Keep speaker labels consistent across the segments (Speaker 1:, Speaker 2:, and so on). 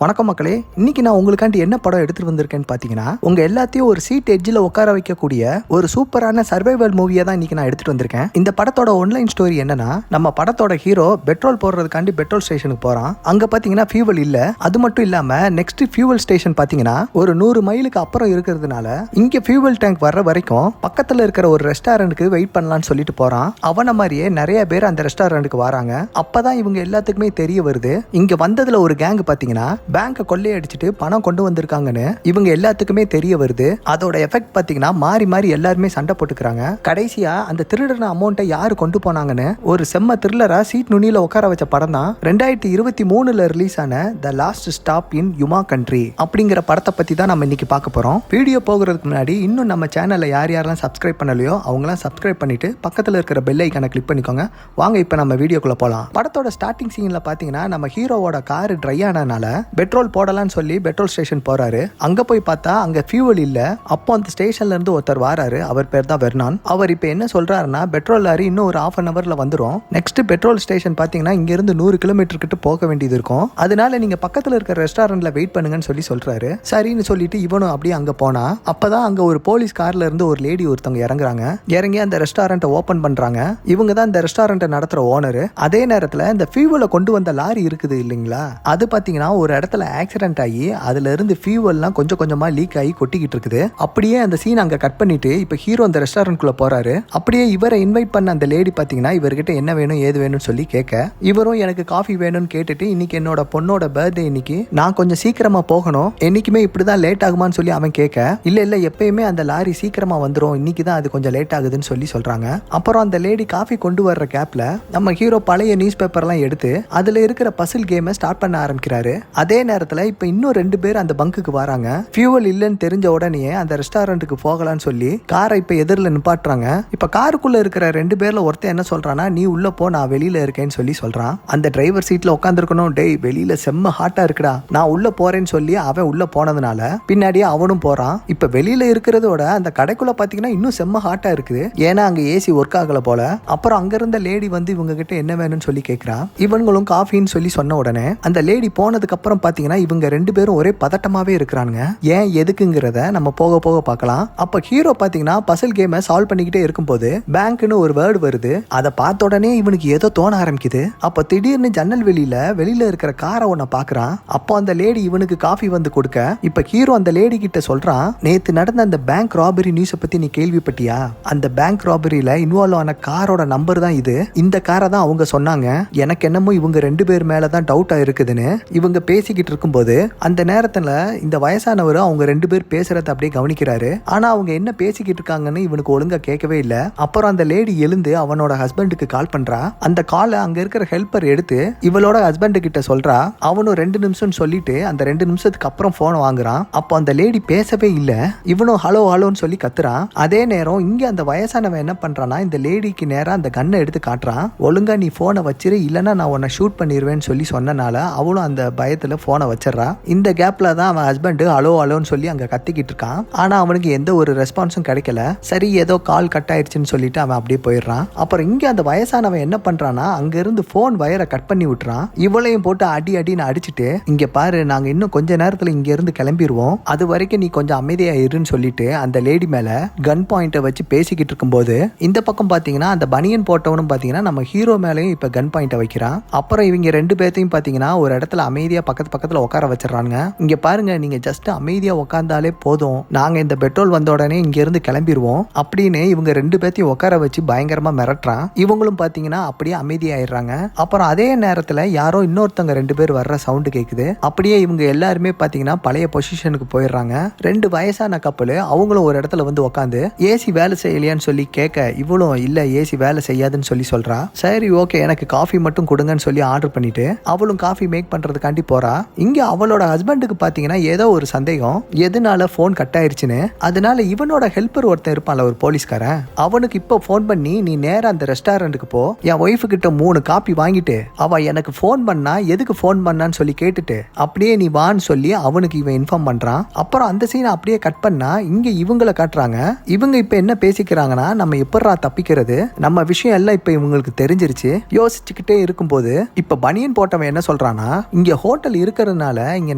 Speaker 1: வணக்கம் மக்களே, இன்னைக்கு நான் உங்களுக்காண்டி என்ன படம் எடுத்துட்டு வந்திருக்கேன்னு பாத்தீங்கன்னா, உங்க எல்லாத்தையும் ஒரு சீட் எட்ஜில் உட்கார வைக்கக்கூடிய ஒரு சூப்பரான சர்வைவல் மூவியை தான் இன்னைக்கு நான் எடுத்துட்டு வந்திருக்கேன். இந்த படத்தோட ஒன்லைன் ஸ்டோரி என்னன்னா, நம்ம படத்தோட ஹீரோ பெட்ரோல் போடுறதுக்காண்டி பெட்ரோல் ஸ்டேஷனுக்கு போறான். அங்க பாத்தீங்கன்னா ஃபியூவல் இல்ல. அது மட்டும் இல்லாம நெக்ஸ்ட் ஃபியூவல் ஸ்டேஷன் பாத்தீங்கன்னா ஒரு 100 மைலுக்கு அப்புறம் இருக்கிறதுனால இங்க ஃபியூவல் டேங்க் வர்ற வரைக்கும் பக்கத்துல இருக்கிற ஒரு ரெஸ்டாரண்ட்டுக்கு வெயிட் பண்ணலாம்னு சொல்லிட்டு போறான். அவன மாதிரியே நிறைய பேர் அந்த ரெஸ்டாரண்ட்டுக்கு வராங்க. அப்பதான் இவங்க எல்லாத்துக்குமே தெரிய வருது, இங்க வந்ததுல ஒரு கேங் பாத்தீங்கன்னா பேங்கை கொள்ளையடிச்சிட்டு பணம் கொண்டு வந்திருக்காங்கன்னு இவங்க எல்லாத்துக்குமே தெரிய வருது. அதோட எஃபெக்ட் பாத்தீங்கன்னா மாறி மாறி எல்லாருமே சண்டை போட்டுக்கிறாங்க. கடைசியா அந்த திருடன அமௌண்ட்டை யாரு கொண்டு போனாங்கன்னு ஒரு செம்ம த்ரில்லரா சீட் நுனியில உட்கார வச்ச படம் தான் 2023 ரிலீஸ் ஆன the last stop in Yuma country அப்படிங்கிற படத்தை பத்தி தான் நம்ம இன்னைக்கு பார்க்க போறோம். வீடியோ போகிறதுக்கு முன்னாடி இன்னும் நம்ம சேனல்ல யார் யாரெல்லாம் சப்ஸ்கிரைப் பண்ணலையோ அவங்களாம் சப்ஸ்கிரைப் பண்ணிட்டு பக்கத்துல இருக்கிற பெல் ஐக்கானை கிளிக் பண்ணிக்கோங்க. வாங்க இப்ப நம்ம வீடியோக்குள்ள போலாம். படத்தோட ஸ்டார்டிங் சீன்ல பாத்தீங்கன்னா நம்ம ஹீரோவோட கார் ட்ரை ஆனனால பெட்ரோல் போடலாம்னு சொல்லி பெட்ரோல் ஸ்டேஷன் போறாரு. அங்க போய் பார்த்தா அங்க ஃபியூவல் இல்ல. அப்போ அந்த ஸ்டேஷன்ல இருந்து ஒருத்தர் வராரு. அவர் பேர் தான் வெர்னான். அவர் இப்ப என்ன சொல்றாருன்னா, பெட்ரோல் லாரி இன்னும் ஒரு ½ அன் ஹவர்ல வந்துரும். நெக்ஸ்ட் பெட்ரோல் ஸ்டேஷன் பாத்தீங்கன்னா இங்க இருந்து 100 கிலோமீட்டர் கிட்ட போக வேண்டியது இருக்கும். அதனால நீங்க பக்கத்துல இருக்கிற ரெஸ்டாரண்ட்ல வெயிட் பண்ணுங்கன்னு சொல்றாரு. சரின்னு சொல்லிட்டு இவனும் அப்படியே அங்க போனா, அப்பதான் அங்க ஒரு போலீஸ் கார்ல இருந்து ஒரு லேடி ஒருத்தவங்க இறங்குறாங்க. இறங்கி அந்த ரெஸ்டாரண்ட்டை ஓபன் பண்றாங்க. இவங்க தான் இந்த ரெஸ்டாரண்ட்டை நடத்துற ஓனர். அதே நேரத்துல இந்த ஃபியூவலை கொண்டு வந்த லாரி இருக்குது இல்லைங்களா, அது பாத்தீங்கன்னா ஒரு இடத்துல ஆக்சிடென்ட் ஆகி அதுல இருந்து ஃபியூவல்லாம் கொஞ்சம் கொஞ்சமா லீக் ஆகி கொட்டிக்கிட்டு இருக்குது. அப்படியே அந்த சீன் அங்க கட் பண்ணிட்டு இப்ப ஹீரோ அந்த ரெஸ்டாரண்ட் குள்ள போறாரு. அப்படியே இவரை இன்வைட் பண்ண அந்த லேடி பாத்தீங்கன்னா இவர்கிட்ட என்ன வேணும் ஏது வேணும்னு சொல்லி கேட்க, இவரும் எனக்கு காஃபி வேணும்னு கேட்டுட்டு, இன்னைக்கு என்னோட பொண்ணோட பர்த்டே, இன்னைக்கு நான் கொஞ்சம் சீக்கிரமா போகணும், என்னைக்குமே இப்படிதான் லேட் ஆகுமான்னு சொல்லி அவன் கேட்க, இல்ல எப்பயுமே அந்த லாரி சீக்கிரமா வந்துரும், இன்னைக்கு தான் அது கொஞ்சம் லேட் ஆகுதுன்னு சொல்றாங்க. அப்புறம் அந்த லேடி காஃபி கொண்டு வர்ற கேப்ல நம்ம ஹீரோ பழைய நியூஸ் பேப்பர்லாம் எடுத்து அதுல இருக்கிற பசில் கேமை ஸ்டார்ட் பண்ண ஆரம்பிக்கிறாரு. அதே நேரத்துல இப்ப இன்னும் 2 பேர் அந்த பங்குக்கு வராங்க. ஃபியூவல் இல்லன்னு தெரிஞ்ச உடனே அந்த ரெஸ்டாரண்ட்டுக்கு போகலான்னு சொல்லி காரை இப்ப எதிரில் நிப்பாட்டுறாங்க. இப்ப காருக்குள்ள இருக்கிற 2 பேர்ல ஒருத்தன் என்ன சொல்றான்னா, நீ உள்ள போ, நான் வெளியில இருக்கேன்னு சொல்றான். அந்த டிரைவர் சீட்ல உட்காந்துருக்கணும். டேய், வெளியில செம்ம ஹாட்டா இருக்குடா, நான் உள்ள போறேன்னு சொல்லி அவன் உள்ள போனதுனால பின்னாடியே அவனும் போறான். இப்ப வெளியில இருக்கிறதோட அந்த கடைக்குள்ள பாத்தீங்கன்னா இன்னும் செம்ம ஹாட்டா இருக்குது. ஏன்னா அங்க ஏசி ஒர்க் ஆகல போல. அப்புறம் அங்க இருந்த லேடி வந்து இவங்க கிட்ட என்ன வேணும்னு சொல்லி கேட்கிறா. இவங்களும் காஃபின்னு சொன்ன உடனே அந்த லேடி போனதுக்கு அப்புறம் பாத்தீங்கன்னா இவங்க 2 பேரும் ஒரே பதட்டமாவே இருக்கிறாங்க. ஏன் எதுக்குங்கிறத நம்ம போக போக பார்க்கலாம். அப்ப ஹீரோ பாத்தீங்கன்னா பசில் கேமை சால்வ் பண்ணிக்கிட்டே இருக்கும்போது பேங்க்னு ஒரு வேர்டு வருது. அதை பார்த்த உடனே இவனுக்கு ஏதோ தோண ஆரம்பிக்குது. அப்ப திடீர்னு ஜன்னல் வெளியில இருக்கிற காரை ஒன்ன பாக்குறான். அப்போ அந்த லேடி இவனுக்கு காஃபி வந்து கொடுக்க, இப்ப ஹீரோ அந்த லேடி கிட்ட சொல்றான், நேத்து நடந்த அந்த பேங்க் ராபரி நியூஸ பத்தி நீ கேள்விப்பட்டியா? அந்த பேங்க் ராபரியில இன்வால்வ் ஆன காரோட நம்பர் தான் இது. இந்த காரை தான் அவங்க சொன்னாங்க. எனக்கு என்னமோ இவங்க 2 பேர் மேலதான் டவுட்டா இருக்குதுன்னு இவங்க பேசிக்கிட்டு இருக்கும்போது அந்த நேரத்துல இந்த வயசானவர் அவங்க 2 பேர் பேசுறத அப்படியே கவனிக்கிறாரு. ஆனா அவங்க என்ன பேசிக்கிட்டு இருக்காங்கன்னு இவனுக்கு ஒழுங்கா கேட்கவே இல்ல. அப்புறம் அந்த லேடி எழுந்து அவனோட ஹஸ்பண்டுக்கு கால் பண்றா. அந்த காலை அங்க இருக்கிற ஹெல்ப்பர் எடுத்து இவளோட ஹஸ்பண்ட் கிட்ட சொல்றா. அவனும் 2 நிமிஷம் சொல்லிட்டு அந்த 2 நிமிஷத்துக்கு அப்புறம் போனை வாங்குறான். அப்போ அந்த லேடி பேசவே இல்ல. இவனும் ஹலோ ஹலோன்னு சொல்லி கத்துறான். அதே நேரம் இங்க அந்த வயசானவன் என்ன பண்றான்னா, இந்த லேடிக்கு நேரா அந்த கன்னை எடுத்து காட்டுறான். ஒழுங்கா நீ போனை வச்சிரு, இல்லன்னா நான் உன்னை ஷூட் பண்ணிடுவேன்னு சொன்னனால அவளும் அந்த பயத்துல போனை வச்சிடறா. இந்த கேப்ல தான் அவன் ஹஸ்பண்ட் ஹலோ ஹலோன்னு சொல்லி அங்க கத்திக்கிட்டு இருக்கான். ஆனா அவனுக்கு எந்த ஒரு ரெஸ்பான்ஸும் கிடைக்கல. சரி, ஏதோ கால் கட் ஆயிடுச்சுன்னு சொல்லிட்டு அவன் அப்படியே போயிடுறான். அப்புறம் இங்க அந்த வயசானவன் என்ன பண்றானா, அங்க இருந்து போன் வயரை கட் பண்ணி விட்டுறான். இவளையும் போட்டு அடின்னு அடிச்சுட்டு, இங்க பாரு, நாங்க இன்னும் கொஞ்ச நேரத்துல இங்க இருந்து கிளம்பிடுவோம், அது வரைக்கும் நீ கொஞ்சம் அமைதியா இருன்னு சொல்லிட்டு அந்த லேடி மேல கன் பாயிண்ட வச்சு பேசிக்கிட்டு இருக்கும்போது இந்த பக்கம் பாத்தீங்கன்னா அந்த பனியன் போட்டவனும் பாத்தீங்கன்னா நம்ம ஹீரோ மேலேயும் இப்ப கன் பாயிண்ட வைக்கிறான். அப்புறம் இவங்க 2 பேர்த்தையும் பாத்தீங்கன்னா ஒரு இடத்துல அமைதியா பக்கத்துல உட்கார வச்சிடறாங்க. இங்க பாருங்க, நீங்க ஜஸ்ட் அமைதியா உட்கார்ந்தாலே போதும், நாங்க இந்த பெட்ரோல் வந்த உடனே இங்க இருந்து கிளம்பிடுவோம் அப்படின்னு இவங்க 2 பேர்த்தையும் உட்கார வச்சு பயங்கரமா மிரட்டுறான். இவங்களும் பாத்தீங்கன்னா அப்படியே அமைதியாயிடுறாங்க. அப்புறம் அதே நேரத்துல யாரோ இன்னொருத்தவங்க 2 பேர் வர்ற சவுண்ட் கேக்குது. அப்படியே இவங்க எல்லாருமே பாத்தீங்கன்னா பழைய பொசிஷனுக்கு போயிடுறாங்க. 2 வயசான கப்பல் அவங்களும் ஒரு இடத்துல வந்து உட்காந்து ஏசி வேலை செய்யலையான்னு சொல்லி கேட்க, இவளும் இல்ல ஏசி வேலை செய்யாதுன்னு சொல்றா. சரி ஓகே, எனக்கு காஃபி மட்டும் கொடுங்கன்னு சொல்லி ஆர்டர் பண்ணிட்டு அவளும் காஃபி மேக் பண்றதுக்காண்டி போறா. இங்க அவளோட ஹஸ்பண்டுக்கு பாத்தீங்கன்னா ஏதோ ஒரு சந்தேகம், எதனால போன் கட் ஆயிருச்சுன்னு. அதனால இவனோட ஹெல்ப்பர் ஒருத்தன் இருப்பான்ல, ஒரு போலீஸ்காரன், அவனுக்கு இப்போ போன் பண்ணி, நீ நேரா அந்த ரெஸ்டாரண்ட்டுக்கு போ, என் ஒய்ஃபு கிட்ட 3 காப்பி வாங்கிட்டு அவ எனக்கு போன் பண்ணா எதுக்கு போன் பண்ணான்னு சொல்லி கேட்டுட்டு அப்படியே நீ வான்னு சொல்லி அவனுக்கு இவன் இன்ஃபார்ம் பண்றான். அப்புறம் அந்த சீனை அப்படியே கட் பண்ணா இங்க இவங்களை காட்டுறாங்க. இவங்க இப்ப என்ன பேசிக்கிறாங்கன்னா, நம்ம எப்படா தப்பிக்கிறது, நம்ம விஷயம் எல்லாம் இப்ப இவங்களுக்கு தெரிஞ்சிருச்சு யோசிச்சுக்கிட்டே இருக்கும்போது இப்ப பனியன் போட்டவன் என்ன சொல்றானா, இங்க ஹோட்டல் இருக்கிறதுனால இங்க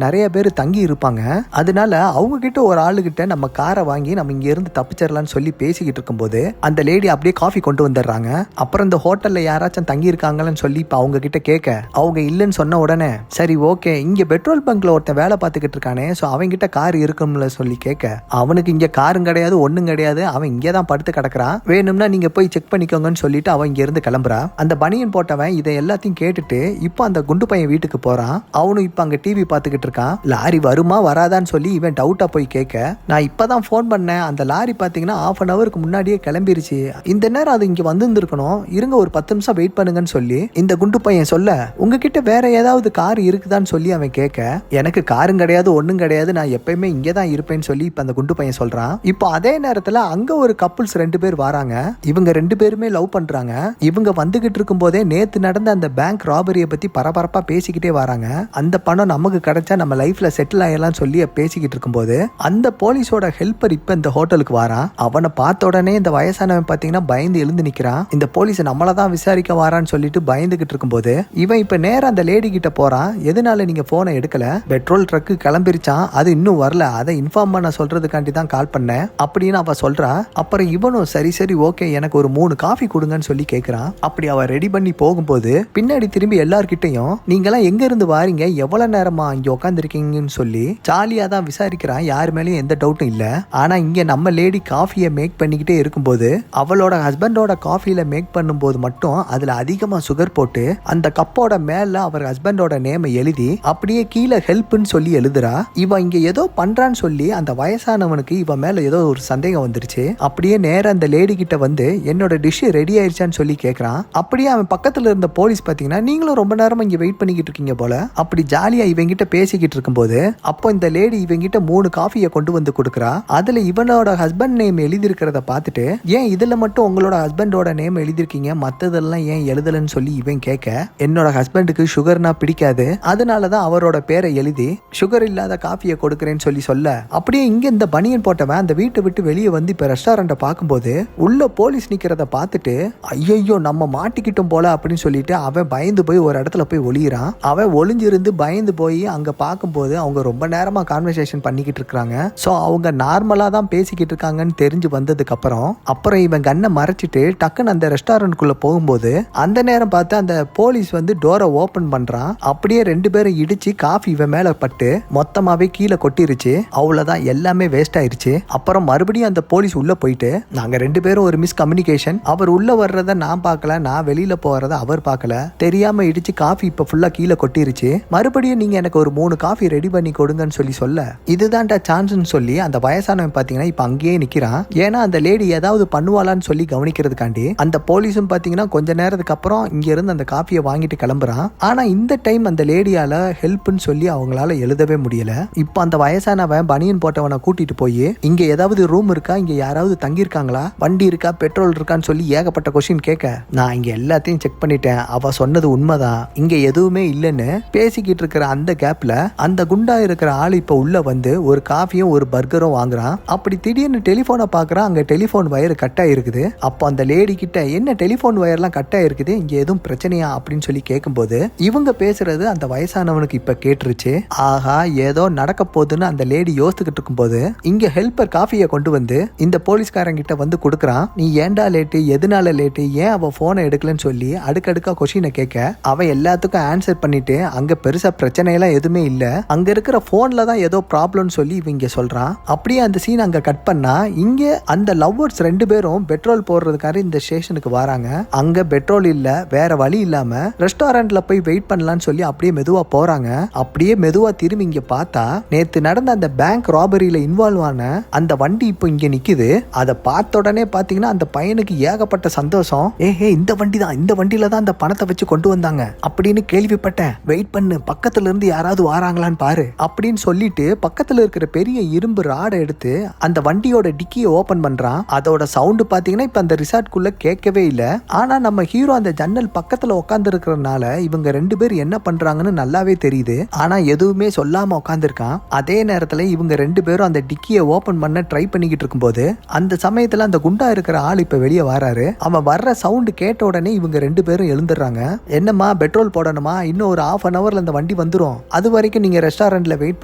Speaker 1: நிறைய பேர் தங்கி இருப்பாங்க. அதனால அவங்க கிட்ட ஒரு ஆளுகிட்ட நம்ம காரை வாங்கி நம்ம இங்க இருந்து தப்பிச்சிடலாம்னு சொல்லி பேசிக்கிட்டு இருக்கும்போது அந்த லேடி அப்படியே காஃபி கொண்டு வந்துடுறாங்க. அப்புறம் இந்த ஹோட்டல்ல யாராச்சும் தங்கி இருக்காங்கன்னு சொல்லி இப்ப அவங்க கிட்ட கேட்க அவங்க இல்லைன்னு சொன்ன உடனே சரி ஓகே இங்க பெட்ரோல் பங்க்ல ஒருத்தன் வேலை பார்த்துக்கிட்டு இருக்கானே சோ அவங்க கிட்ட கார் இருக்கும்ல சொல்லி கேட்க அவனுக்கு இங்க காரும் கிடையாது ஒண்ணும் கிடையாது, அவன் இங்கதான் படுத்து கிடக்குறான், வேணும்னா நீங்க போய் செக் பண்ணிக்கோங்கன்னு சொல்லிட்டு அவன் இங்க இருந்து கிளம்புறா. அந்த பனியன் போட்டவன் இதை எல்லாத்தையும் கேட்டுட்டு இப்போ அந்த குண்டு பையன் வீட்டுக்கு போறான். அவனும் இப்ப அங்க டிவி பார்த்துக்கிட்டு இருக்கான். லாரி வருமா வராதான்னு சொல்லி இவன் டவுட்டா போய் கேட்க நான் இப்பதான் போன் பண்ணேன், அந்த லாரி பாத்தீங்கன்னா ½ அன் அவருக்கு முன்னாடியே கிளம்பிருச்சு, இந்த நேரம் அது இங்க வந்திருக்கணும், இருங்க ஒரு 10 நிமிஷம் வெயிட் பண்ணுங்கன்னு சொல்லி இந்த குண்டு பையன் சொல்ல உங்ககிட்ட வேற ஏதாவது கார் இருக்குதான்னு சொல்லி அவன் கேட்க எனக்கு காரும் கிடையாது ஒண்ணும் கிடையாது, நான் எப்பயுமே இங்கதான் இருப்பேன்னு சொல்லி இப்ப அந்த குண்டு பையன் சொல்றான். இப்போ அதே நேரத்துல அங்க ஒரு கப்புள்ஸ் 2 பேர் வராங்க. இவங்க 2 பேருமே லவ் பண்றாங்க. இவங்க வந்துகிட்டு இருக்கும் போதே நேத்து நடந்த அந்த பேங்க் ராபரியை பத்தி பரபரப்பா பேசிக்கிட்டே வராங்க. அந்த பணம் நமக்கு கிடைச்சா நம்ம லைஃப்ல செட்டில் ஆயிடலாம் சொல்லி பேசிக்கிட்டு இருக்கும்போது அந்த போலீஸோட ஹெல்ப்பர் இப்ப இந்த ஹோட்டலுக்கு வாரான். அவனை பார்த்த உடனே இந்த வயசானவன் பாத்தீங்கன்னா பயந்து எழுந்து நிக்கிறான். இந்த போலீஸ் நம்மளதான் விசாரிக்க வாரான்னு சொல்லிட்டு பயந்துகிட்டு இருக்கும்போது இவன் இப்ப நேரா அந்த லேடி கிட்ட போறான். எதனால நீங்க போனை எடுக்கல, பெட்ரோல் ட்ரக்கு கிளம்பிருச்சான், அது இன்னும் வரல, அதை இன்ஃபார்ம் பண்ண சொல்றதுக்காண்டி தான் கால் பண்ணேன் அப்படின்னு அவ சொல்றா. அப்புறம் இவனும் சரி சரி ஓகே எனக்கு ஒரு 3 காஃபி கொடுங்கன்னு சொல்லி கேட்கிறான். அப்படி அவ ரெடி பண்ணி போகும்போது பின்னாடி திரும்பி எல்லார்கிட்டையும் நீங்கெல்லாம் எங்க இருந்து வாரீங்க, எவ்வளவு நேரமா இங்க உட்காந்துருக்கீங்கன்னு சொல்லி ஜாலியா தான் விசாரிக்கிறான். யாரு மேலேயும் எந்த டவுட்டும் இல்ல. ஆனா இங்க நம்ம லேடி காஃபியை மேக் பண்ணிக்கிட்டே இருக்கும்போது அவளோட ஹஸ்பண்டோட காஃபில மேக் பண்ணும்போது மட்டும் அதுல அதிகமா சுகர் போட்டு அந்த கப்போட மேல அவர் ஹஸ்பண்டோட நேமை எழுதி அப்படியே கீழே ஹெல்ப்னு சொல்லி எழுதுறா. இவன் இங்க ஏதோ பண்றான்னு சொல்லி அந்த வயசானவனுக்கு இவன் மேல ஏதோ ஒரு சந்தேகம் வந்துருச்சு. அப்படியே நேரா அந்த லேடி கிட்ட வந்து என்னோட டிஷ் ரெடி ஆயிடுச்சான்னு சொல்லி கேட்கறான். அப்படியே அவன் பக்கத்துல இருந்த போலீஸ் பாத்தீங்கன்னா நீங்களும் ரொம்ப நேரமா இங்க வெயிட் பண்ணிக்கிட்டு இருக்கீங்க போல அப்படி ஜாலியா இவங்கிட்ட பேசிக்கிட்டு இருக்கும்போது அப்போ இந்த லேடி இவங்கிட்ட 3 காஃபியை கொண்டு வந்து கொடுக்குறா. அதுல இவனோட ஹஸ்பண்ட் நேம் எழுதி இருக்கிறத பார்த்துட்டு ஏன் இதுல மட்டும் உங்களோட ஹஸ்பண்டோட நேம் எழுதிருக்கீங்க மத்ததெல்லாம் ஏன் எழுதலன்னு சொல்லி இவன் கேட்க என்னோட ஹஸ்பண்டுக்கு சுகர்னா பிடிக்காது, அதனாலதான் அவரோட பேரை எழுதி சுகர் இல்லாத காஃபியை கொடுக்கறேன்னு சொல்லி சொல்ல அப்படியே இங்க இந்த பனியன் போட்டவன் அந்த வீட்டை விட்டு வெளியே வந்து இப்ப ரெஸ்டாரண்ட்டை பார்க்கும்போது உள்ள போலீஸ் நிக்கிறத பார்த்துட்டு ஐயோ நம்ம மாட்டிக்கிட்டோம் போல அப்படின்னு சொல்லிட்டு அவன் பயந்து போய் ஒரு இடத்துல போய் ஒளியிறான். அவன் ஒளிஞ்சிருந்து பயந்து போய் அங்க பார்க்கும்போது அவங்க ரொம்ப நேரமா கான்வர்சேஷன் பண்ணிக்கிட்டு இருக்காங்க. சோ அவங்க நார்மலா தான் பேசிக்கிட்டு இருக்காங்கன்னு தெரிஞ்சு வந்ததுக்கு அப்புறம் இவன் கண்ணை மறைச்சிட்டு டக்குன்னு அந்த ரெஸ்டாரண்ட்குள்ள போகும்போது அந்த நேரம் பார்த்து அந்த போலீஸ் வந்து டோரை ஓபன் பண்றான். அப்படியே 2 பேரும் இடிச்சு காஃபி இவன் மேல பட்டு மொத்தமாவே கீழே கொட்டிருச்சு. அவ்வளவுதான், எல்லாமே வேஸ்ட் ஆயிருச்சு. அப்புறம் மறுபடியும் அந்த போலீஸ் உள்ள போயிட்டு நாங்க 2 பேரும் ஒரு மிஸ் கம்யூனிகேஷன், அவர் உள்ள வர்றத நான் பார்க்கல, நான் வெளியில போறத அவர் பார்க்கல, தெரியாம இடிச்சு காஃபி இப்ப ஃபுல்லா கீழே கொட்டிருச்சு, மறுபடியும் நீங்க எனக்கு ஒரு 3 காஃபி ரெடி பண்ணி கொடுங்கன்னு சொல்ல இதுதான்டா சான்ஸ்னு சொல்லி அந்த வயசானவன் பாத்தீங்கன்னா இப்ப அங்கேயே நிக்கிறான். ஏன்னா அந்த லேடி ஏதாவது பண்ணுவாளான்னு சொல்லி கவனிக்கிறதுக்காண்டி அந்த போலீஸும் பாத்தீங்கன்னா கொஞ்ச நேரத்துக்கு அப்புறம் இங்க இருந்து அந்த காஃபியை வாங்கிட்டு கிளம்புறான். ஆனா இந்த டைம் அந்த லேடியால ஹெல்ப்னு சொல்லி அவங்களால எழுதவே முடியல. இப்ப அந்த வயசானவன் பனியன் போட்டவனை கூட்டிட்டு போய் இங்க ஏதாவது ரூம் இருக்கா, இங்க யாராவது தங்கி இருக்காங்களா, வண்டி இருக்கா, பெட்ரோல் இருக்கான்னு சொல்லி ஏகப்பட்ட கொஸ்டின் கேட்க நான் இங்க எல்லாத்தையும் செக் பண்ணிட்டேன், அவ சொன்னது உண்மைதான், இங்க எதுவுமே இல்லைன்னு பேசிக்கிட்டு இருக்கிற அந்த கேப்ல அந்த குண்டா இருக்கிற ஆள் இப்ப உள்ள வந்து ஒரு காஃபியும் ஒரு பர்கரும் வாங்குறான். அப்படி திடீர்னு டெலிபோனை பாக்குறான். அங்க டெலிபோன் வயர் கட் ஆயிருக்குது. அப்போ அந்த லேடி கிட்ட என்ன டெலிபோன் வயர்லாம் கட் ஆயிருக்குது, இங்க எதுவும் பிரச்சனையா அப்படின்னு சொல்லி கேட்கும்போது இவங்க பேசுறது அந்த வயசானவனுக்கு இப்ப கேட்டுருச்சு. ஆஹா ஏதோ நடக்க போகுதுன்னு அந்த லேடி யோசிச்சுக்கிட்டு இருக்கும்போது இங்க ஹெல்ப்பர் காஃபியை கொண்டு வந்து இந்த போலீஸ்காரங்கிட்ட வந்து கொடுக்குறான். நீ ஏன்டா லேட்டு, எதனால லேட்டு, ஏன் அவ போனை எடுக்கலன்னு சொல்லி அடுக்கடுக்கா கொஸ்டினை கேட்க அவன் எல்லாத்துக்கும் ஆன்சர் பண்ணிட்டு அங்க பெருசா பிரச்சனை எல்லாம் எதுவுமே இல்ல, அங்க இருக்கிற போன்ல தான் ஏதோ ப்ராப்ளம்னு சொல்லி இவங்க சொல்றான். அப்படியே அந்த சீன் அங்க கட் பண்ணா இங்க அந்த லவ்வர்ஸ் 2 பேரும் பெட்ரோல் போடுறதுக்காக இந்த ஸ்டேஷனுக்கு வராங்க. அங்க பெட்ரோல் இல்ல, வேற வழி இல்லாம ரெஸ்டாரண்ட்ல போய் வெயிட் பண்ணலாம்னு சொல்லி அப்படியே மெதுவா போறாங்க. அப்படியே மெதுவா திரும்பி இங்க பார்த்தா நேத்து நடந்த அந்த பேங்க் ராபரியில இன்வால்வ் ஆன அந்த வண்டி இப்போ இங்க நிக்குது. அதை பார்த்த உடனே பாத்தீங்கன்னா அந்த பையனுக்கு ஏகப்பட்ட சந்தோஷம். ஏஹே இந்த வண்டி தான், இந்த வண்டியில தான் அந்த பணத்தை வச்சு கொண்டு வந்தாங்க அப்படின்னு கேள்விப்பட்டேன், வெயிட் பண்ணு பக்கத்துல இருந்து யாராவது வாராங்களான்னு பாரு அப்படின்னு சொல்லிட்டு பக்கத்துல இருக்கிற பெரிய இரும்பு ராடை எடுத்து அந்த வண்டியோட டிக்கியை ஓபன் பண்றான். அதோட சவுண்ட் பாத்தீங்கன்னா இப்ப அந்த ரிசார்ட்குள்ள கேட்கவே இல்ல. ஆனா நம்ம ஹீரோ அந்த ஜன்னல் பக்கத்துல உட்கார்ந்து இருக்கிறதுனால இவங்க 2 பேர் என்ன பண்றாங்கன்னு நல்லாவே தெரியுது. ஆனா எதுவுமே சொல்லாம உட்கார்ந்து இருக்கான். அதே நேரத்துல இவங்க 2 பேரும் அந்த டிக்கியை ஓபன் பண்ண ட்ரை பண்ணிக்கிட்டு இருக்கும்போது அந்த சமயத்துல அந்த குண்டா இருக்கிற ஆள் இப்ப வெளியே வராரு. அவன் வர்ற சவுண்ட் கேட்ட உடனே இவங்க 2 பேரும் எழுந்துடுறாங்க. என்னம்மா பெட்ரோல் போடணுமா, இன்னும் ஒரு ½ அன் அவர்ல அந்த வண்டி வந்துரும், அது வரைக்கும் நீங்க ரெஸ்டாரண்ட்ல வெயிட்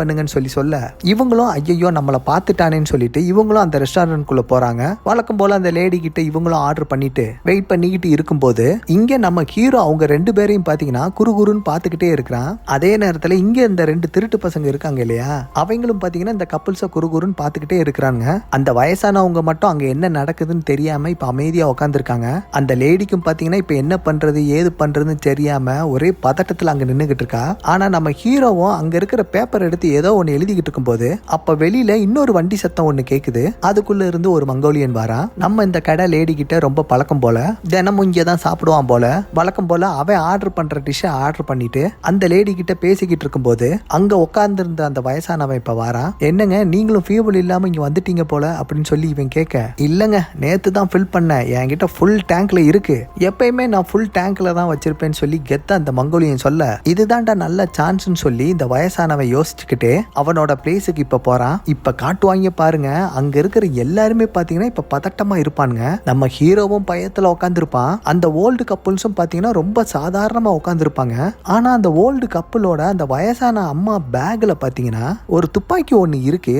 Speaker 1: பண்ணுங்கன்னு சொல்ல இவங்களும் ஐயோ நம்மளை பார்த்துட்டானேன்னு சொல்லிட்டு இவங்களும் அந்த ரெஸ்டாரண்ட்குள்ள போறாங்க. வழக்கம் போல அந்த லேடி கிட்ட இவங்களும் ஆர்டர் பண்ணிட்டு வெயிட் பண்ணிக்கிட்டு இருக்கும்போது இங்க நம்ம ஹீரோ அவங்க 2 பேரையும் பாத்தீங்கன்னா குறுகுறுன்னு பாத்துக்கிட்டே இருக்கிறான். அதே நேரத்துல இங்க இந்த 2 திருட்டு பசங்க இருக்காங்க இல்லையா, அவங்களும் பாத்தீங்கன்னா இந்த கப்பிள்ஸ குறுகுறுன்னு பாத்துக்கிட்டே இருக்கிறாங்க. அந்த வயசானவங்க மட்டும் அங்க என்ன நடக்குதுன்னு தெரியாம இப்ப அமைதியா உட்காந்துருக்காங்க. அந்த லேடிக்கும் பாத்தீங்கன்னா இப்ப என்ன பண்றது ஏது பண்றதுன்னு தெரியாம ஒரே பதட்டத்துல அங்க நின்னுகிட்டு இருக்கா. ஆனா நம்ம ஹீரோவும் அங்க இருக்கிற பேப்பர் எடுத்து ஏதோ ஒன்னு எழுதிக்கிட்டு இருக்கும்போது அப்ப வெளியில இன்னொரு வண்டி சத்தம் ஒண்ணு கேக்குது. அதுக்குள்ள இருந்து ஒரு மங்கோலியன் வாரா. நம்ம இந்த கடை லேடி கிட்ட ரொம்ப பழக்கம் போல தினமும் இங்கதான் சாப்பிடுவான் போல. வழக்கம் போல அவன் ஆர்டர் பண்ற டிஷ் ஆர்டர் பண்ணிட்டு அந்த லேடி கிட்ட பேசிக்கிட்டு இருக்கும்போது அங்க உட்கார்ந்து இருந்த அந்த வயசானவன் இப்ப வாரா. என்னங்க நீங்களும் ஃபியூவல் இல்லாம இங்க வந்துட்டீங்க போல அப்படின்னு சொல்லி இவன் கேட்க, இல்லங்க நேத்து தான் ஃபில் பண்ணேன், என்கிட்ட ஃபுல் டேங்க்ல இருக்கு, எப்பயுமே நான் ஃபுல் டேங்க்ல தான் வச்சிருப்பேன்னு சொல்லி கெத்த அந்த மங்கோலியன் சொல்ல, இதுதான்டா நல்ல சான்ஸ்னு சொல்லி இந்த வயசானவன் யோசிச்சுக்கிட்டே அவனோட பிளேஸுக்கு இப்ப போறான். இப்ப காட்டுவாங்க பாருங்க, அங்க இருக்கிற எல்லாருமே பாத்தீங்கன்னா இப்ப பதட்டமா இருப்பானுங்க. நம்ம ஹீரோவும் பயத்துல உட்காந்துருப்பான். அந்த ஓல்டு கப்புள்ஸும் பாத்தீங்கன்னா ரொம்ப சாதாரணமா உட்காந்துருப்பாங்க. ஆனா அந்த ஓல்டு கப்புளோட அந்த வயசான அம்மா பேக்ல பாத்தீங்கன்னா ஒரு துப்பாக்கி ஒண்ணு இருக்கு.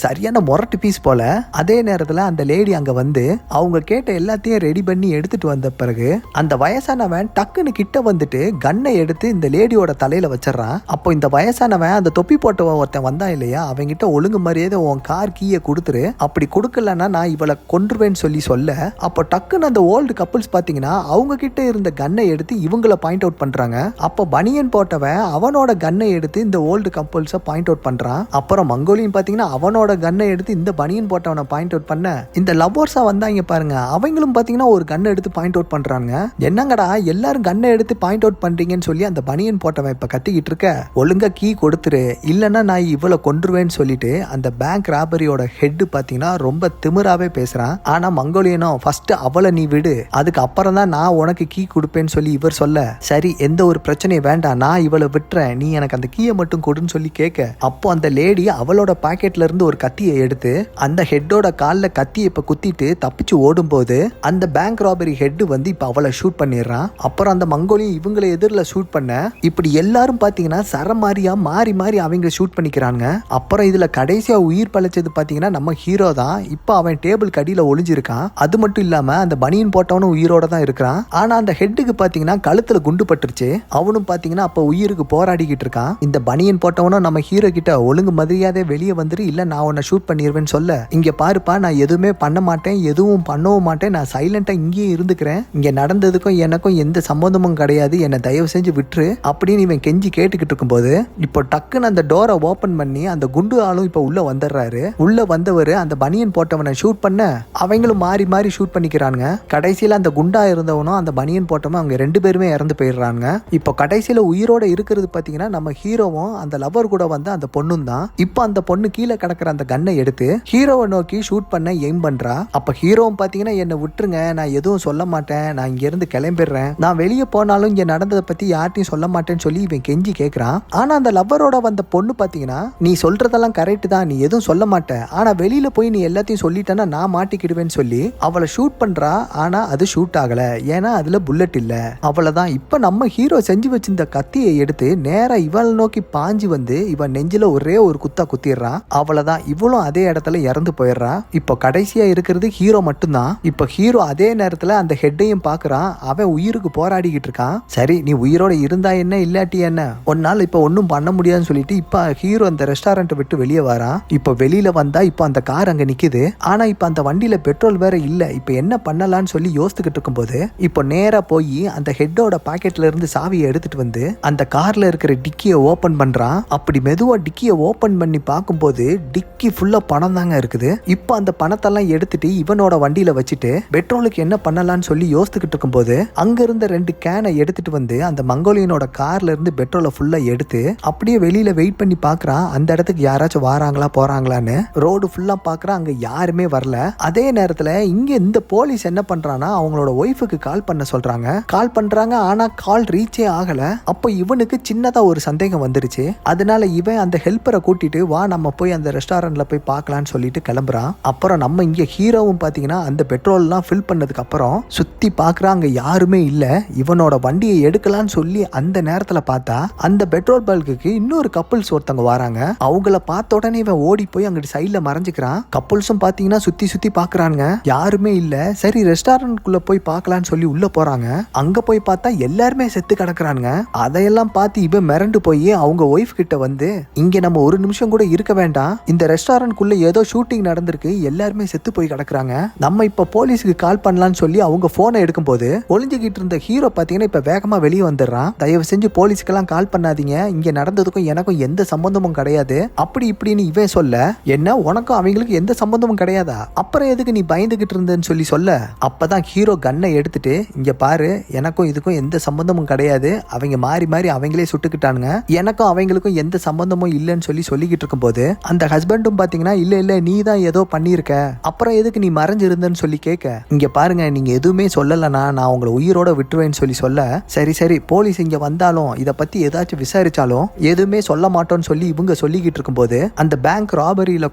Speaker 1: சரியான மொரட்டு பீஸ் போல. அதே நேரத்துல அந்த லேடி அங்க வந்து அவங்க கேட்ட எல்லாத்தையும் ரெடி பண்ணி எடுத்துட்டு வந்த பிறகு அந்த வயசானவன் டக்குன்னு கிட்ட வந்துட்டு கன்னை எடுத்து இந்த லேடியோட தலையில வச்சிடறான். அப்போ இந்த வயசானவன் அந்த தொப்பி போட்ட ஒருத்தன் வந்தான் இல்லையா, அவங்கிட்ட ஒழுங்கு மரியாதை உன் கார் கீயை கொடுத்துரு, அப்படி கொடுக்கலன்னா நான் இவளை கொன்றுவேன்னு சொல்ல அப்போ டக்குன்னு அந்த ஓல்டு கப்புள்ஸ் பாத்தீங்கன்னா அவங்க கிட்ட இருந்த கன்னை எடுத்து இவங்கள பாயிண்ட் அவுட் பண்றாங்க. அப்போ பனியன் போட்டவன் அவனோட கன்னை எடுத்து இந்த ஓல்டு கப்புள்ஸ பாயிண்ட் அவுட் பண்றான். அப்புறம் மங்கோலியன் பாத்தீங்கன்னா அவனோட கன்னை எடுத்து இந்த பனியன் போட்டவனை பாயிண்ட் அவுட் பண்ண இந்த லவ்வர்ஸா வந்தாங்க பாருங்க, அவங்களும் பாத்தீங்கன்னா ஒரு கன்னை எடுத்து பாயிண்ட் அவுட் பண்றாங்க. என்னங்கடா எல்லாரும் கன்னை எடுத்து பாயிண்ட் அவுட் பண்றீங்கன்னு சொல்லி அந்த பனியன் போட்டவன் இப்ப கத்திக்கிட்டு இருக்க, ஒழுங்கா கீ கொடுத்துரு இல்லன்னா நான் இவ்வளவு கொன்றுவேன்னு சொல்லிட்டு அந்த பேங்க் ராபரியோட ஹெட் பாத்தீங்கன்னா ரொம்ப திமிராவே பேசுறான். ஆனா மங்கோலியனும் ஃபர்ஸ்ட் அவளை நீ விடு, அதுக்கு அப்புறம் தான் நான் உனக்கு கீ கொடுப்பேன்னு சொல்லி இவர் சொல்ல, சரி எந்த ஒரு பிரச்சனையும் வேண்டாம் நான் இவளை விட்டுறேன், நீ எனக்கு அந்த கீயை மட்டும் கொடுன்னு சொல்லி கேட்க, அப்போ அந்த லேடி அவளோட பாக்கெட்ல இருந்து ஒரு கத்தியை எடுத்து அந்த ஹெட்டோட காலில் கத்தியை இப்ப குத்திட்டு தப்பிச்சு ஓடும்போது அந்த பேங்க் ராபரி ஹெட் வந்து இப்ப அவளை ஷூட் பண்ணிடுறான். அப்புறம் அந்த மங்கோலியன் இவங்களை எதிரில் ஷூட் பண்ண இப்படி எல்லாரும் பாத்தீங்கன்னா சரமாரியா மாறி மாறி அவங்க ஷூட் பண்ணிக்கிறாங்க. அப்புறம் இதுல கடைசியா உயிர் பழைச்சது பாத்தீங்கன்னா நம்ம ஹீரோ தான். இப்ப அவன் டேபிள் கடியில ஒளிஞ்சிருக்கான். அது மட்டும் இல்லாம அந்த பனியன் போட்டவனும் உயிரோட தான் இருக்கிறான். ஆனா அந்த ஹெட்டுக்கு பாத்தீங்கன்னா கழுத்துல குண்டு பட்டுருச்சு. அவனும் பாத்தீங்கன்னா அப்ப உயிருக்கு போராடிக்கிட்டு இருக்கான். இந்த பனியன் போட்டவனும் நம்ம ஹீரோ கிட்ட ஒழுங்கு மரியாதை வெளியே வந்துரு இல்ல நான் உன்னை ஷூட் பண்ணிடுவேன்னு சொல்ல, இங்க பாருப்பா நான் எதுவுமே பண்ண மாட்டேன் எதுவும் பண்ணவும் மாட்டேன், நான் சைலண்டா இங்கேயே இருந்துக்கிறேன், இங்க நடந்ததுக்கும் எனக்கும் எந்த சம்பந்தமும் கிடையாது, என்னை தயவு செஞ்சு விட்டுரு அப்படின்னு இவன் கெஞ்சி கேட்டுக்கிட்டு இருக்கும்போது இப்போ டக்குன்னு அந்த டோரை ஓபன் பண்ணி அந்த குண்டு ஆளும் இப்ப உள்ள வந்துடுறாரு. உள்ள வந்தவர் அந்த பனியன் போட்டவனை ஷூட் பண்ண அவங்களும் மாறி மாறி ஷூட் பண்ணிக்கிறாங்க. கடைசியில அந்த குண்டா இருந்தவனும் அந்த பனியன் போட்டவன் அவங்க 2 பேருமே இறந்து போயிடுறாங்க. இப்போ கடைசியில உயிரோட இருக்கிறது பாத்தீங்கன்னா நம்ம ஹீரோவும் அந்த லவர் கூட வந்து அந்த பொண்ணும் தான். இப்போ அந்த பொண்ணு கீழே கிடக்கிற அந்த கன்னை எடுத்து ஹீரோவை நோக்கி ஷூட் பண்ண எய்ம் பண்றா. அப்ப ஹீரோவும் பாத்தீங்கன்னா என்னை விட்டுருங்க நான் எதுவும் சொல்ல மாட்டேன், நான் இங்க இருந்து கிளம்பிடுறேன், நான் வெளியே போனாலும் இங்க நடந்ததை பத்தி யார்ட்டையும் சொல்ல மாட்டேன்னு சொல்லி இவன் கெஞ்சி கேட்கிறான். ஆனா அந்த லவ்வரோட வந்த பொண்ணு பாத்தீங்கன்னா நீ சொல்றதெல்லாம் கரெக்ட் தான், நீ எதுவும் சொல்ல மாட்டேன், ஆனா வெளியில போய் நீ எல்லாத்தையும் சொல்லிட்டேன்னா நான் மாட்டிக்கிடுவேன்னு சொல்லி அவளை ஷூட் பண்றா. ஆனா அது ஷூட் ஆகல, ஏன்னா அதுல புல்லட் இல்ல. அவ்வளவுதான். இப்ப நம்ம ஹீரோ செஞ்சு வச்சிருந்த கத்தியை எடுத்து நேரா இவளை நோக்கி பாஞ்சு வந்து இவன் நெஞ்சில ஒரே ஒரு குத்தா குத்திடுறான். அவ்வளவுதான். இவளும் அதே இடத்துல இறந்து போயிடுறா. இப்போ கடைசியா இருக்கிறது ஹீரோ மட்டும்தான். இப்ப ஹீரோ அதே நேரத்துல அந்த ஹெட்டையும் பாக்குறான். அவன் உயிருக்கு போராடிக்கிட்டு இருக்கான். சரி நீ உயிரோட இருந்தா என்ன இல்லாட்டி என்ன, ஒரு நாள் இப்ப ஒன்னும் பண்ண முடியாதுன்னு சொல்லிட்டு இப்ப ஹீரோ அந்த ரெஸ்டாரண்ட் விட்டு வெளியே வரான். இப்ப வெளியில வந்தா இப்ப அந்த கார் அங்க நிக்குது. ஆனா இப்ப அந்த வண்டியில பெட்ரோல் வேற இல்ல. இப்ப என்ன பண்ணலாம்னு சொல்லி யோசிச்சுக்கிட்டு இருக்கும்போது இப்போ நேரா போய் அந்த ஹெட்டோட பாக்கெட்ல இருந்து சாவியை எடுத்துட்டு வந்து அந்த கார்ல இருக்கிற டிக்கியை ஓபன் பண்றான். அப்படி மெதுவா டிக்கியை ஓபன் பண்ணி பார்க்கும்போது டிக்கி ஃபுல்லா பணம் தாங்க இருக்குது. இப்போ அந்த பணத்தெல்லாம் எடுத்துட்டு இவனோட வண்டியில வச்சுட்டு பெட்ரோலுக்கு என்ன பண்ணலாம்னு சொல்லி யோசிச்சுக்கிட்டு இருக்கும்போது அங்க இருந்த 2 கேனை எடுத்துட்டு வந்து அந்த மங்கோலியனோட கார்ல இருந்து பெட்ரோலை ஃபுல்லா எடுத்து அப்படியே வெளியில வெயிட் பண்ணி பாக்குறான். அந்த இடத்துக்கு யாராச்சும் வராங்களா போறாங்களான்னு ரோடு ஃபுல்லா பாக்குறான். அங்க யாருமே வரல. அதே நேரத்துல இங்க இந்த போலீஸ் என்ன பண்றானா அவங்களோட ஒய்ஃபுக்கு கால் பண்ண சொல்றாங்க. கால் பண்றாங்க. ஆனா கால் ரீச்சே ஆகல. அப்போ இவனுக்கு சின்னதா ஒரு சந்தேகம் வந்துருச்சு. அதனால இவன் அந்த ஹெல்ப்பரை கூட்டிட்டு வா நம்ம போய் அந்த ரெஸ்டாரண்ட்ல போய் பார்க்கலாம்னு சொல்லிட்டு கிளம்புறான். அப்புறம் நம்ம இங்க ஹீரோவும் பாத்தீங்கன்னா அந்த பெட்ரோல் எல்லாம் ஃபில் பண்ணதுக்கு அப்புறம் சுத்தி பாக்குறான். அங்க யாருமே இல்ல. இவனோட வண்டியை எடுக்கலாம்னு சொல்லி அந்த நேரத்துல பார்த்தா பார்த்தா அந்த பெட்ரோல் பல்குக்கு இன்னொரு கப்புள்ஸ் ஒருத்தவங்க வராங்க. அவங்கள பார்த்த உடனே இவன் ஓடி போய் அங்கிட்டு சைட்ல மறைஞ்சுக்கிறான். கப்புள்ஸும் பாத்தீங்கன்னா சுத்தி சுத்தி பாக்குறாங்க, யாருமே இல்ல. சரி ரெஸ்டாரண்ட்குள்ள போய் பார்க்கலான்னு சொல்லி உள்ள போறாங்க. அங்க போய் பார்த்தா எல்லாருமே செத்து கிடக்குறாங்க. அதையெல்லாம் பார்த்து இவன் மிரண்டு போய் அவங்க ஒய்ஃப் கிட்ட வந்து, இங்க நம்ம ஒரு நிமிஷம் கூட இருக்க வேண்டாம், இந்த ரெஸ்டாரண்ட்குள்ள ஏதோ ஷூட்டிங் நடந்திருக்கு, எல்லாருமே செத்து போய் கிடக்குறாங்க, நம்ம இப்ப போலீஸுக்கு கால் பண்ணலாம்னு சொல்லி அவங்க போனை எடுக்கும் போது ஒளிஞ்சுகிட்டு இருந்த ஹீரோ பாத்தீங்கன்னா இப்ப வேகமா வெளியே வந்துடுறான். தயவு செஞ்சு போலீஸ்க்கெல்லாம் கால் பண்ணாதீங்க, இங்க நடந்ததுக்கும் எனக்கும் எந்த சம்பந்தமும் கிடையாது அப்படி இப்படின்னு இவன் சொல்ல, என்ன உனக்கும் அவங்களுக்கு எந்த சம்பந்தமும் கிடையாதா, அப்புறம் எதுக்கு நீ பயந்துகிட்டு இருந்தன்னு சொல்லி சொல்ல, அப்பதான் ஹீரோ கன்னை எடுத்துட்டு, இங்க பாரு எனக்கும் இதுக்கும் எந்த சம்பந்தமும் கிடையாது, அவங்க மாறி மாறி அவங்களே சுட்டுக்கிட்டானுங்க, எனக்கும் அவங்களுக்கும் எந்த சம்பந்தமும் இல்லைன்னு சொல்லி சொல்லிக்கிட்டு இருக்கும் போது அந்த ஹஸ்பண்டும் பாத்தீங்கன்னா இல்ல இல்ல நீ தான் ஏதோ பண்ணிருக்க, அப்புறம் எதுக்கு நீ மறைஞ்சிருந்தன்னு சொல்லி கேட்க, இங்க பாருங்க நீங்க எதுவுமே சொல்லலனா நான் உங்களை உயிரோட விட்டுருவேன்னு சொல்லி சொல்ல, சரி சரி போலீஸ் இங்க வந்தாலும் இத பத்தி ஏதாச்சும் விசாரிச்சாலும் எதுவுமே சொல்ல மாட்டோம்னு சொல்லி இவங்க சொல்லிக்கிட்டு இருக்கும் போது அந்த பேங்க் ராபரியில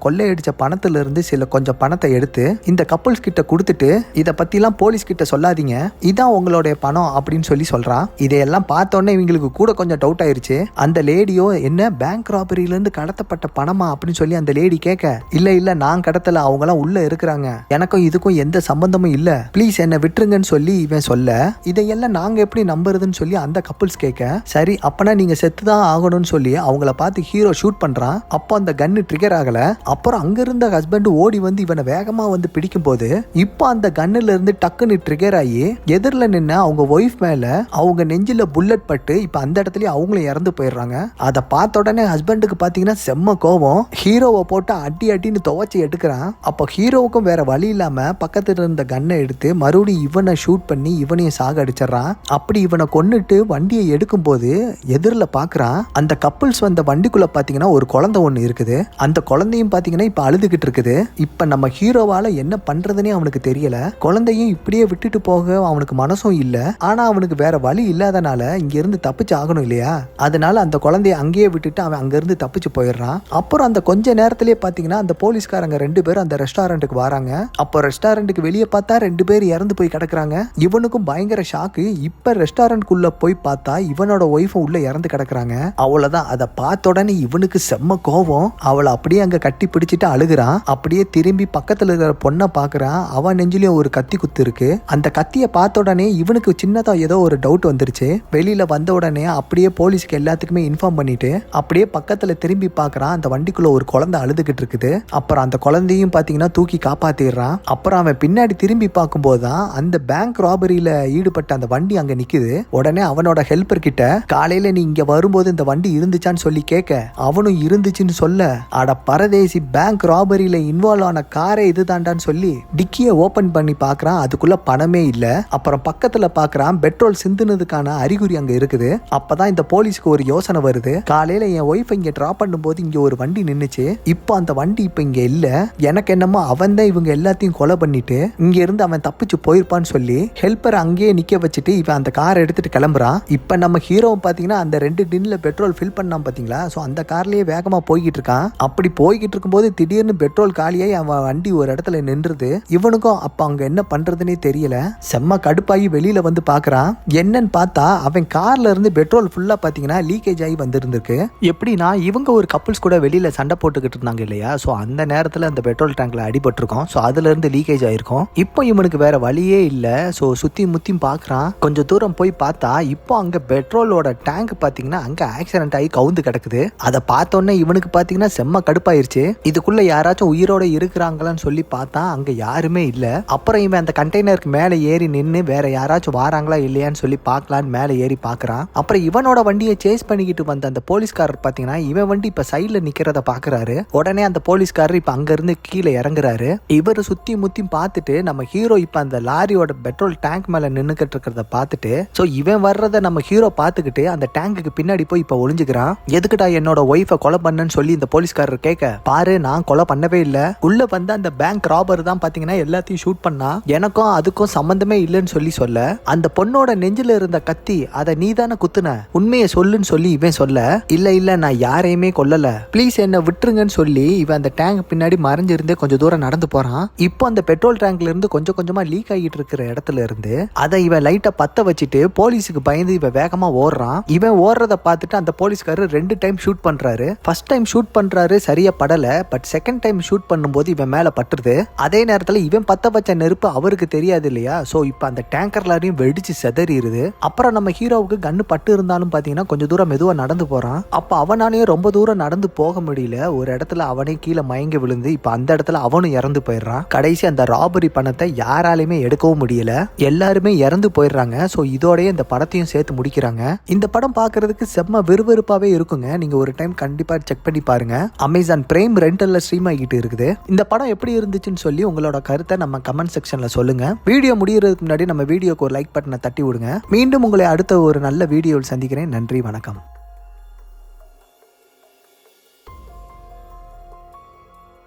Speaker 1: கொள்ளையடிச்ச பணத்துல இருந்து சில கொஞ்சம் பணத்தை எடுத்து இந்த கப்புள்ஸ் கிட்ட கொடுத்துட்டு, இத பத்திலாம் போலீஸ் கிட்ட சொல்லாதீங்க, இதான் உங்களுடைய பணம் அப்படின்னு சொல்லி சொல்றான். இதையெல்லாம் பார்த்தோன்னே இவங்களுக்கு கூட கொஞ்சம் டவுட் ஆயிருச்சு. அந்த லேடியோ என்ன பேங்க் ராபரியில இருந்து கடத்தப்பட்ட பணமா அப்படின்னு சொல்லி அந்த லேடி கேட்க, இல்ல இல்ல நான் கடத்தல, அவங்க எல்லாம் உள்ள இருக்கிறாங்க, எனக்கும் இதுக்கும் எந்த சம்பந்தமும் இல்ல, ப்ளீஸ் என்ன விட்டுருங்கன்னு சொல்லி இவன் சொல்ல, இதையெல்லாம் நாங்க எப்படி நம்புறதுன்னு சொல்லி அந்த கப்புள்ஸ் கேட்க, சரி அப்பனா நீங்க செத்துதான் ஆகணும்னு சொல்லி அவங்கள பார்த்து ஹீரோ ஷூட் பண்றான். அப்போ அந்த கன்னு ட்ரிகர் ஆகல. அப்புறம் அங்க இருந்த ஹஸ்பண்ட் ஓடி வந்து இவனை வேகமா வந்து பிடிக்கும் போது இப்போ அந்த கன்னுல இருந்து டக்குன்னு ட்ரிகர் ஆகி எதிரில் நின்று அவங்க ஒய்ஃப் மேல அவங்க நெஞ்சில புல்லட் பட்டு இப்ப அந்த இடத்துல அவங்களும் இறந்து போயிடுறாங்க. அதை பார்த்த உடனே ஹஸ்பண்டுக்கு பாத்தீங்கன்னா செம்ம கோபம், ஹீரோவை போட்டு அடி அடின்னு துவச்சி எடுக்கிறான். அப்போ ஹீரோவுக்கும் வேற வழி இல்லாம பக்கத்துல இருந்த கன்னை எடுத்து மறுபடியும் இவனை ஷூட் பண்ணி இவனையும் சாக அடிச்சிடறான். அப்படி இவனை கொன்னுட்டு வண்டியை எடுக்கும் போது எதிரில் பாக்குறான் அந்த கப்புள்ஸ் வந்த வண்டிக்குள்ள பாத்தீங்கன்னா ஒரு குழந்தை ஒண்ணு இருக்குது. அந்த குழந்தையும் பாத்தீங்கன்னா இப்ப அழுதுகிட்டு இருக்குது. இப்ப நம்ம ஹீரோவால என்ன பண்றதுன்னே அவனுக்கு தெரியல. குழந்தையும் இப்படியே விட்டுட்டு போக அவனுக்கு மனசும் இல்ல. ஆனா அவனுக்கு வேற வழி இல்லாதனால இங்க இருந்து தப்பிச்சு ஆகணும் இல்லையா, அதனால அந்த குழந்தைய அங்கேயே விட்டுட்டு அவன் அங்க இருந்து தப்பிச்சு போயிடுறான். அப்புறம் அந்த கொஞ்ச நேரத்திலேயே பாத்தீங்கன்னா அந்த போலீஸ்காரங்க 2 பேரும் அந்த ரெஸ்டாரண்ட்டுக்கு வராங்க. அப்போ ரெஸ்டாரண்ட்டுக்கு வெளியே பார்த்தா 2 பேர் இறந்து போய் கிடக்குறாங்க. இவனுக்கும் பயங்கர ஷாக்கு. இப்ப ரெஸ்டாரண்ட்குள்ள போய் பார்த்தா இவனோட ஒய்ஃபும் உள்ள இறந்து கிடக்குறாங்க. அவ்வளவுதான். அதை பார்த்த உடனே இவனுக்கு செம்ம கோபம். அவளை அப்படியே அங்க கட்டி பிடிச்சிட்டு அழுகுறான். அப்படியே திரும்பி பக்கத்துல இருக்கிற பொண்ணை பாக்குறான். அவன் நெஞ்சிலேயும் ஒரு கத்தி குத்து இருக்கு. அந்த கத்தியை பார்த்த உடனே இவனுக்கு சின்னதா ஏதோ ஒரு டவுட் வந்துருச்சு. வெளியில வந்த உடனே அப்படியே போலீஸ்க்கு எல்லாத்துக்குமே இன்ஃபார்ம் பண்ணிட்டு அப்படியே பக்கத்துல திரும்பி பாக்குறான். அந்த வண்டிக்குள்ள ஒரு குழந்தை அழுதுகிட்டு இருக்குது. அப்புறம் அந்த குழந்தையும் பாத்தீங்கன்னா தூக்கி காப்பாத்திடுறான். அப்புறம் அவன் பின்னாடி திரும்பி பார்க்கும்போது தான் அந்த பேங்க் ராபரியில ஈடுபட்ட அந்த வண்டி அங்க நிக்குது. உடனே அவனோட ஹெல்ப்பர் கிட்ட, காலையில நீ இங்க வரும்போது இந்த வண்டி இருந்துச்சான்னு சொல்லி கேட்க, அவனும் இருந்துச்சுன்னு சொல்ல, அட பரதேசி பேங்க் ராபரியில இன்வால்வ் ஆன காரே இதுதான்டான்னு சொல்லி டிக்கியை ஓபன் பண்ணி பாக்குறான். அதுக்குள்ள பணமே இல்ல. அப்புறம் பக்கத்துல பாக்குறான் பெட்ரோல் சிந்துனதுக்கான அறிகுறி அங்க இருக்குது. அப்பதான் இந்த போலீஸ்க்கு ஒரு யோசனை வருது. காலையில என் ஒய்ஃப் இங்க டிராப் பண்ணும்போது இங்க ஒரு வண்டி நின்னுச்சு, இப்போ அந்த வண்டி இப்ப இங்க இல்ல, எனக்கு என்னமோ அவன் தான் இவங்க எல்லாத்தையும் கொலை பண்ணிட்டு இங்க இருந்து அவன் தப்பிச்சு போயிருப்பான்னு சொல்லி ஹெல்ப்பர் அங்கேயே நிக்க வச்சுட்டு இவன் அந்த காரை எடுத்துட்டு கிளம்புறான். இப்ப நம்ம ஹீரோவும் பாத்தீங்கன்னா அந்த 2 டின்ல பெட்ரோல் ஃபில் பண்ணான் பாத்தீங்களா, சோ அந்த கார்லயே வேகமா போய்கிட்டு இருக்கான். அப்படி போய்கிட்டு இருக்கும்போது திடீர்னு பெட்ரோல் காலியாய் அவன் வண்டி ஒரு இடத்துல நின்றுது. இவனுக்கும் அப்ப அங்க என்ன பண்றதுன்னே தெரியல. செம்ம கடுப்பாகி வெளியில வந்து பாக்குறான். என்னன்னு பார்த்தா அவன் கார்ல இருந்து பெட்ரோல் ஃபுல்லா பாத்தீங்கன்னா லீக்கேஜ் ஆகி வந்திருந்திருக்கு. எப்படின்னா இவங்க ஒரு கப்புள்ஸ் கூட வெளியில சண்டை போட்டுக்கிட்டு இருந்தாங்க இல்லையா, சோ அந்த நேரத்துல அந்த பெட்ரோல் டேங்க்ல அடிபட்டிருக்கும். சோ அதுல இருந்து லீக்கேஜ் ஆயிருக்கும். இப்போ இவனுக்கு வேற வழியே இல்ல. சோ சுத்தி முத்தி பாக்குறான். கொஞ்சம் தூரம் போய் பார்த்தா இப்போ அங்க பெட்ரோலோட டேங்க் பாத்தீங்கன்னா அங்க ஆக்சிடென்ட் ஆகி கவுந்து கிடக்குது. அதை பார்த்தோன்னே இவனுக்கு பாத்தீங்கன்னா செம்ம கடுப்பாயிருச்சு. இதுக்குள்ள யாராச்சும் உயிரோட இருக்கிறாங்களான்னு சொல்லி பார்த்தா அங்க யாருமே இல்ல. அப்புறம் இவன் அந்த கண்டெய்னருக்கு மேல ஏறி நின்று வேற யாராச்சும் வாராங்களா இல்லையான்னு சொல்லி பார்க்கலான்னு மேல ஏறி பாக்குறான். அப்புறம் இவனோட வண்டியை சேஸ் பண்ணிக்கிட்டு வந்த அந்த போலீஸ்காரர் பாத்தீங்கன்னா இவன் வண்டி இப்ப சைட்ல நிக்கிறத பாக்குறாரு. உடனே அந்த போலீஸ்காரர் இப்ப அங்க இருந்து கீழே இறங்குறாரு. இவரு சுத்தி முத்தி பார்த்துட்டு நம்ம ஹீரோ இப்ப அந்த லாரியோட பெட்ரோல் டேங்க் மேல நின்னுக்கிட்டு இருக்கிறத பார்த்துட்டு, சோ இவன் வர்றத நம்ம ஹீரோ பார்த்துக்கிட்டு அந்த டேங்குக்கு பின்னாடி போய் இப்ப ஒளிஞ்சுக்கிறான். எதுக்குடா என்னோட ஒய்ஃபை கொலை பண்ணன்னு சொல்லி இந்த போலீஸ்காரர் கேட்க, பாரு நான் கொலை பண்ணவே இல்ல, உள்ள வந்து அந்த பேங்க் ராபர் தான் பாத்தீங்கன்னா எல்லாத்தையும் ஷூட் பண்ணா, எனக்கும் அதுக்கும் சம்பந்தமே இல்லைன்னு சொல்லி சொல்ல, அந்த பொண்ணோட நெஞ்சில இருந்த கத்தி அதை நீ தானே குத்துன, உண்மையை சொல்லுன்னு சொல்லி இவன் சொல்ல, இல்ல இல்ல நான் யாரையுமே கொல்லல, ப்ளீஸ் என்ன விட்டுருங்கன்னு சொல்லி இவன் அந்த டேங்க் பின்னாடி மறைஞ்சிருந்தே கொஞ்சம் தூரம் நடந்து போறான். இப்போ அந்த பெட்ரோல் டேங்க்ல இருந்து கொஞ்சம் கொஞ்சமா லீக் ஆகிட்டு இருக்கிற இடத்துல இருந்து அதை இவன் லைட்டா பத்த வச்சுட்டு போலீஸுக்கு பயந்து இவன் வேகமா ஓடுறான். ஓடுறான். இவன் ஓடுறத பார்த்துட்டு அந்த போலீஸ்காரர் 2 டைம் ஷூட் பண்றாரு. ஃபர்ஸ்ட் டைம் ஷூட் பண்றாரு, சரியா படல. பட் செகண்ட் டைம் ஷூட் பண்ணும்போது இவன் மேல பட்டுருது. அதே நேரத்துல இவன் பத்த வச்ச நெருப்பு அவருக்கு தெரியாது இல்லையா? சோ இப்ப அந்த டேங்கர் லாரியும் வெடிச்சு செதறிடுது. அப்புறம் நம்ம ஹீரோவுக்கு கண்ணு பட்டு இருந்தாலும் பாத்தீங்கன்னா கொஞ்சம் தூரம் மெதுவா நடந்து போறான். அப்ப அவனாலேயே ரொம்ப தூரம் நடந்து போக முடியல. ஒரு இடத்துல அவனே கீழே மயங்கி விழுந்து இப்ப அந்த இடத்துல அவனும் இறந்து போயிடுறான். கடைசி அந்த ராபரி பணத்தை யாராலையுமே எடுக்கவும் முடியல, எல்லாருமே இறந்து போயிடுறாங்க. சோ இதோடய இந்த படத்தையும் சேர்த்து முடிக்கிறாங்க. இந்த படம் பார்க்கிறதுக்கு செம்ம விறுவிறுப்பாவே இருக்குங்க. நீங்க ஒரு டைம் கண்டிப்பா செக் பண்ணி பாருங்க. அமேசான் பிரைம் ரெண்டல்ல ஸ்ட்ரீம் ஆகிட்டு இருக்குது. இந்த படம் எப்படி இருந்துச்சுன்னு சொல்லி உங்களோட கருத்தை நம்ம கமெண்ட் செக்ஷன்ல சொல்லுங்க. வீடியோ முடியறதுக்கு முன்னாடி நம்ம வீடியோக்கு ஒரு லைக் பட்டனை தட்டி விடுங்க. மீண்டும் உங்களை அடுத்த ஒரு நல்ல வீடியோவில் சந்திக்கிறேன். நன்றி, வணக்கம்.